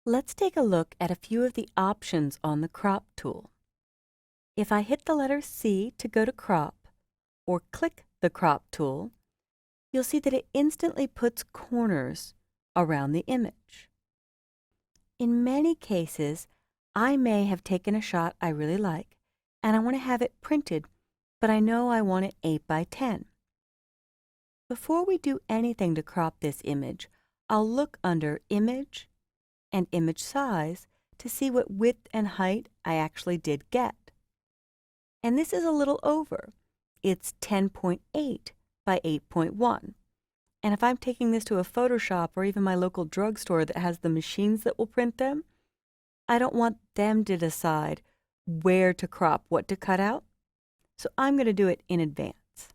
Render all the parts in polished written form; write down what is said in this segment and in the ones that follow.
Let's take a look at a few of the options on the crop tool. If I hit the letter C to go to crop, or click the crop tool, you'll see that it instantly puts corners around the image. In many cases, I may have taken a shot I really like, and I want to have it printed, but I know I want it 8 by 10. Before we do anything to crop this image, I'll look under Image and Image Size to see what width and height I actually did get. And this is a little over. It's 10.8 by 8.1. And if I'm taking this to a Photoshop or even my local drugstore that has the machines that will print them, I don't want them to decide where to crop, what to cut out. So I'm going to do it in advance.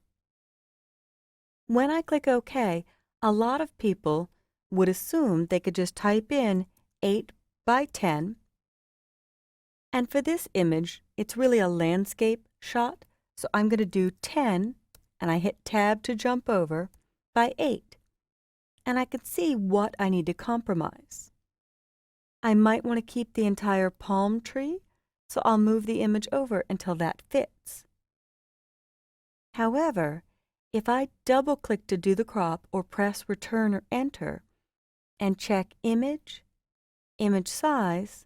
When I click OK, a lot of people would assume they could just type in 8 by 10. And for this image, it's really a landscape shot. So I'm going to do 10, and I hit Tab to jump over, by 8. And I can see what I need to compromise. I might want to keep the entire palm tree, so I'll move the image over until that fits. However, if I double-click to do the crop or press Return or Enter and check Image, Image Size,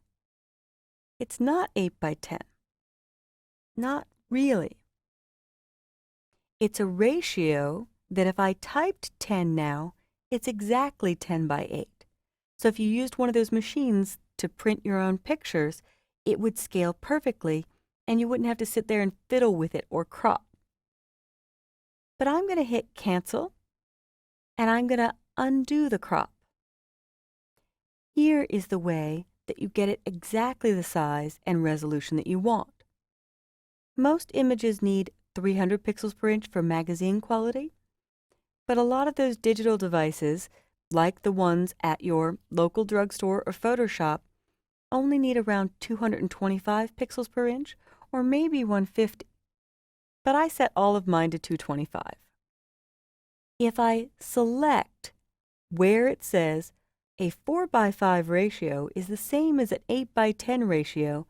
it's not 8 by 10. Not really. It's a ratio that if I typed 10 now, it's exactly 10 by 8. So if you used one of those machines to print your own pictures, it would scale perfectly and you wouldn't have to sit there and fiddle with it or crop. But I'm going to hit Cancel, and I'm going to undo the crop. Here is the way that you get it exactly the size and resolution that you want. Most images need 300 pixels per inch for magazine quality, but a lot of those digital devices, like the ones at your local drugstore or Photoshop, only need around 225 pixels per inch, or maybe 150. But I set all of mine to 225. If I select where it says a 4 by 5 ratio is the same as an 8 by 10 ratio,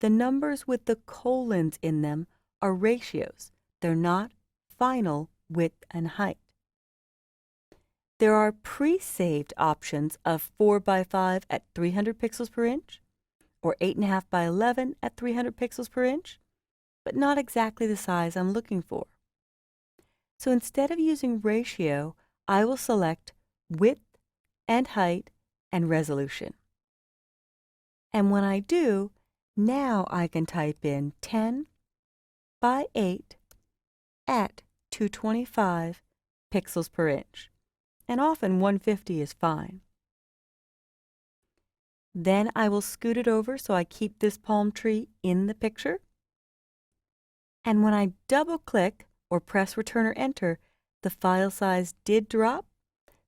the numbers with the colons in them are ratios. They're not final width and height. There are pre-saved options of 4 by 5 at 300 pixels per inch, or 8.5 by 11 at 300 pixels per inch, but not exactly the size I'm looking for. So instead of using ratio, I will select width and height and resolution. And when I do, now I can type in 10 by 8 at 225 pixels per inch. And often 150 is fine. Then I will scoot it over so I keep this palm tree in the picture. And when I double-click or press Return or Enter, the file size did drop,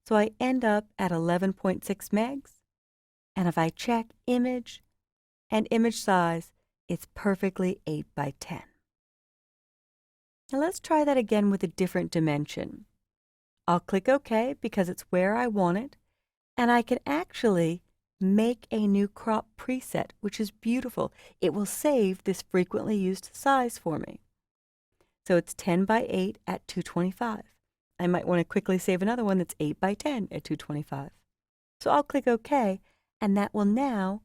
so I end up at 11.6 megs. And if I check Image and Image Size, it's perfectly 8 by 10. Now let's try that again with a different dimension. I'll click OK because it's where I want it, and I can actually make a new crop preset, which is beautiful. It will save this frequently used size for me. So it's 10 by 8 at 225. I might want to quickly save another one that's 8 by 10 at 225. So I'll click OK, and that will now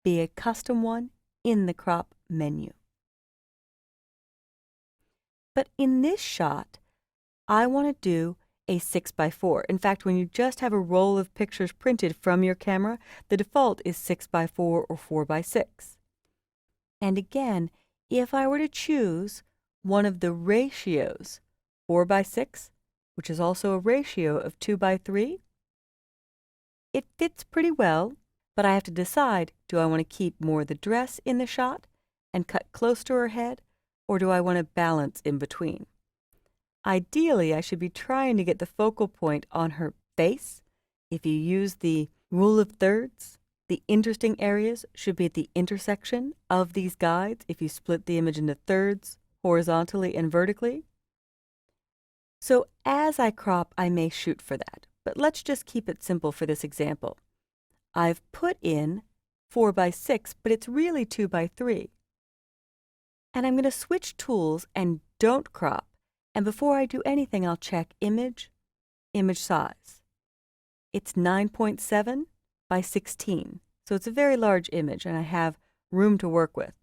be a custom one in the crop menu. But in this shot, I want to do a 6 by 4. In fact, when you just have a roll of pictures printed from your camera, the default is 6 by 4 or 4 by 6. And again, if I were to choose one of the ratios, 4 by 6, which is also a ratio of 2 by 3, it fits pretty well, but I have to decide, do I want to keep more of the dress in the shot and cut close to her head, or do I want to balance in between? Ideally, I should be trying to get the focal point on her face. If you use the rule of thirds, the interesting areas should be at the intersection of these guides if you split the image into thirds, horizontally and vertically. So as I crop, I may shoot for that, but let's just keep it simple for this example. I've put in 4:6, but it's really 2:3. And I'm going to switch tools and don't crop. And before I do anything, I'll check image size. It's 9.7 by 16. So it's a very large image and I have room to work with.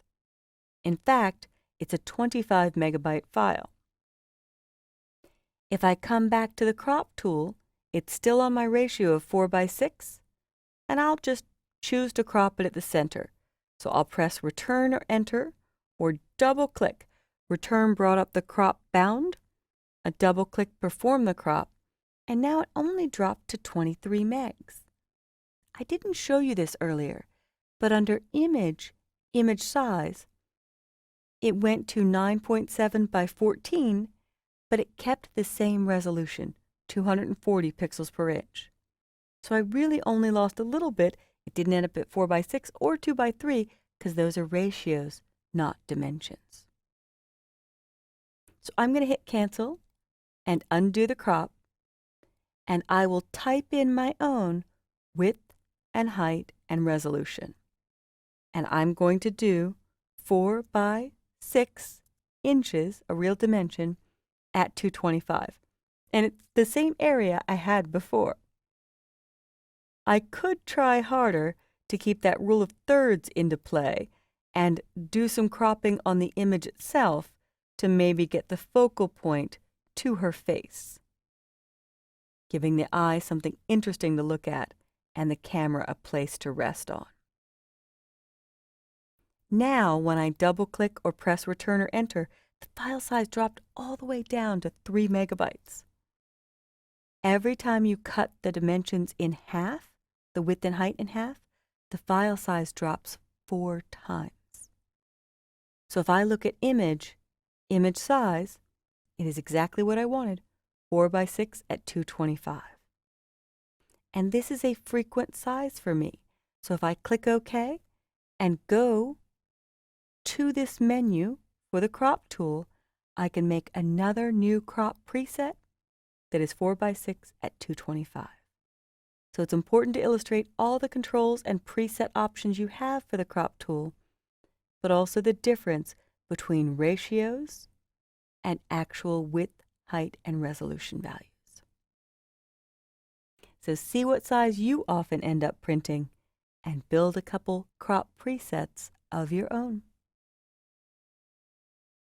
In fact, it's a 25 megabyte file. If I come back to the crop tool, it's still on my ratio of 4:6, and I'll just choose to crop it at the center. So I'll press Return or Enter, or double-click. Return brought up the crop bound. A double-click performed the crop, and now it only dropped to 23 megs. I didn't show you this earlier, but under Image size, it went to 9.7 by 14, but it kept the same resolution, 240 pixels per inch. So I really only lost a little bit. It didn't end up at 4:6 or 2:3 because those are ratios, not dimensions. So I'm going to hit Cancel and undo the crop, and I will type in my own width and height and resolution. And I'm going to do 4:6 inches, a real dimension, at 225. And it's the same area I had before. I could try harder to keep that rule of thirds into play and do some cropping on the image itself to maybe get the focal point to her face, giving the eye something interesting to look at and the camera a place to rest on. Now, when I double-click or press Return or Enter, the file size dropped all the way down to 3 megabytes. Every time you cut the dimensions in half, the width and height in half, the file size drops 4 times. So if I look at image size, it is exactly what I wanted, 4:6 at 225. And this is a frequent size for me. So if I click OK and go to this menu for the crop tool, I can make another new crop preset that is 4:6 at 225. So it's important to illustrate all the controls and preset options you have for the crop tool, but also the difference between ratios and actual width, height, and resolution values. So see what size you often end up printing and build a couple crop presets of your own.